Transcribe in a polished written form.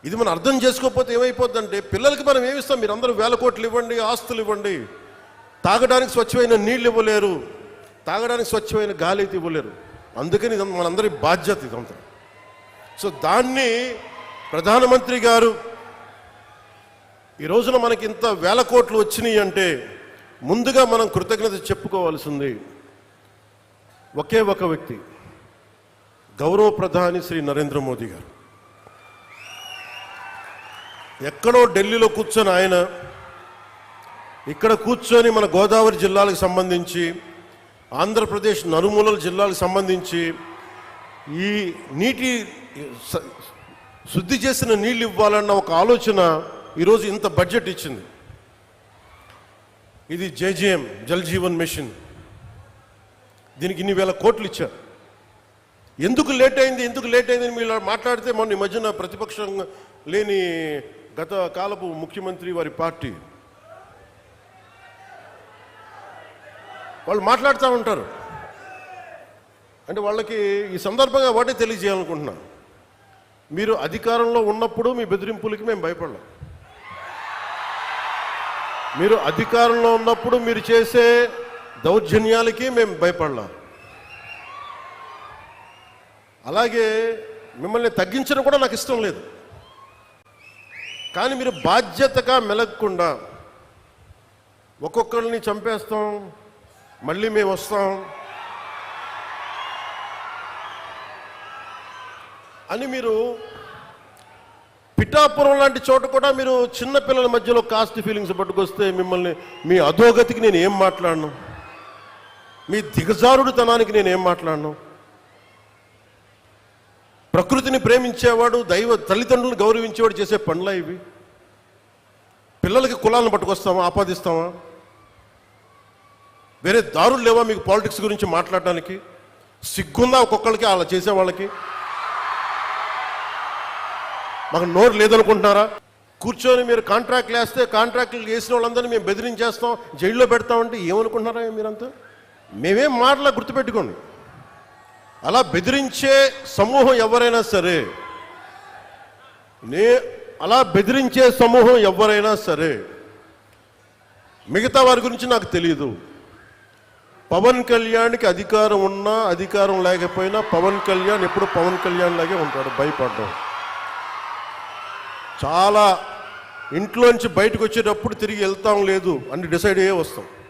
ఇది మనం అర్థం చేసుకోకపోతే ఏమైపోద్దంటే, పిల్లలకి మనం ఏమిస్తాం? మీరు అందరూ వేల కోట్లు ఇవ్వండి, ఆస్తులు ఇవ్వండి, తాగడానికి స్వచ్ఛమైన నీళ్ళు ఇవ్వలేరు, తాగడానికి స్వచ్ఛమైన గాలి అయితే ఇవ్వలేరు. అందుకని ఇది మనందరి బాధ్యత ఇదంతా. సో దాన్ని ప్రధానమంత్రి గారు ఈ రోజున మనకి ఇంత వేల కోట్లు వచ్చినాయి అంటే ముందుగా మనం కృతజ్ఞత చెప్పుకోవాల్సింది ఒకే ఒక వ్యక్తి, గౌరవ ప్రధాని శ్రీ నరేంద్ర మోదీ గారు. ఎక్కడో ఢిల్లీలో కూర్చొని ఆయన ఇక్కడ కూర్చొని మన గోదావరి జిల్లాలకు సంబంధించి, ఆంధ్రప్రదేశ్ నలుమూలల జిల్లాలకు సంబంధించి ఈ నీటి శుద్ధి చేసిన నీళ్ళు ఇవ్వాలన్న ఒక ఆలోచన ఈరోజు ఇంత బడ్జెట్ ఇచ్చింది. ఇది జేజేఎం, జల్ జీవన్ మిషన్, దీనికి ఇన్ని వేల కోట్లు ఇచ్చారు. ఎందుకు లేట్ అయింది మీరు మాట్లాడితే మొన్న ఈ మధ్యన ప్రతిపక్షం లేని గత కాలపు ముఖ్యమంత్రి వారి పార్టీ వాళ్ళు మాట్లాడుతూ ఉంటారు. అంటే వాళ్ళకి ఈ సందర్భంగా ఒకటే తెలియజేయాలనుకుంటున్నా, మీరు అధికారంలో ఉన్నప్పుడు మీ బెదిరింపులకి మేము భయపడలేం. మీరు అధికారంలో ఉన్నప్పుడు మీరు చేసే దౌర్జన్యాలకి మేము భయపడలేం. అలాగే మిమ్మల్ని తగ్గించడం కూడా నాకు ఇష్టం లేదు. కానీ మీరు బాధ్యతగా మెలగకుండా ఒక్కొక్కరిని చంపేస్తాం, మళ్ళీ మేము వస్తాం అని మీరు పిఠాపురం లాంటి చోట కూడా మీరు చిన్న పిల్లల మధ్యలో కాస్ట్ ఫీలింగ్స్ పట్టుకొస్తే మిమ్మల్ని, మీ అధోగతికి నేను ఏం మాట్లాడను, మీ దిగజారుడుతనానికి నేను ఏం మాట్లాడను. ప్రకృతిని ప్రేమించేవాడు, తల్లిదండ్రులను గౌరవించేవాడు చేసే పనులా ఇవి? పిల్లలకి కులాలను పట్టుకొస్తామా, ఆపాదిస్తామా? వేరే దారులు లేవా మీకు పాలిటిక్స్ గురించి మాట్లాడడానికి? సిగ్గుందా ఒక్కొక్కరికి అలా చేసే వాళ్ళకి? మాకు నోరు లేదనుకుంటున్నారా? కూర్చొని మీరు కాంట్రాక్ట్లు వేస్తే కాంట్రాక్ట్లు వేసిన వాళ్ళందరినీ మేము బెదిరించేస్తాం, జైల్లో పెడతామంటే ఏమనుకుంటున్నారా మీరంతా? మేమేం మాటలా గుర్తుపెట్టుకోండి. అలా బెదిరించే సమూహం ఎవరైనా సరే, మిగతా వారి గురించి నాకు తెలియదు. పవన్ కళ్యాణ్కి అధికారం ఉన్నా అధికారం లేకపోయినా పవన్ కళ్యాణ్ ఎప్పుడు పవన్ కళ్యాణ్ లాగే ఉంటాడు, భయపడ్డాం. చాలా ఇంట్లోంచి బయటకు వచ్చేటప్పుడు తిరిగి వెళ్తాం లేదు అని డిసైడ్ అయ్యే వస్తాం.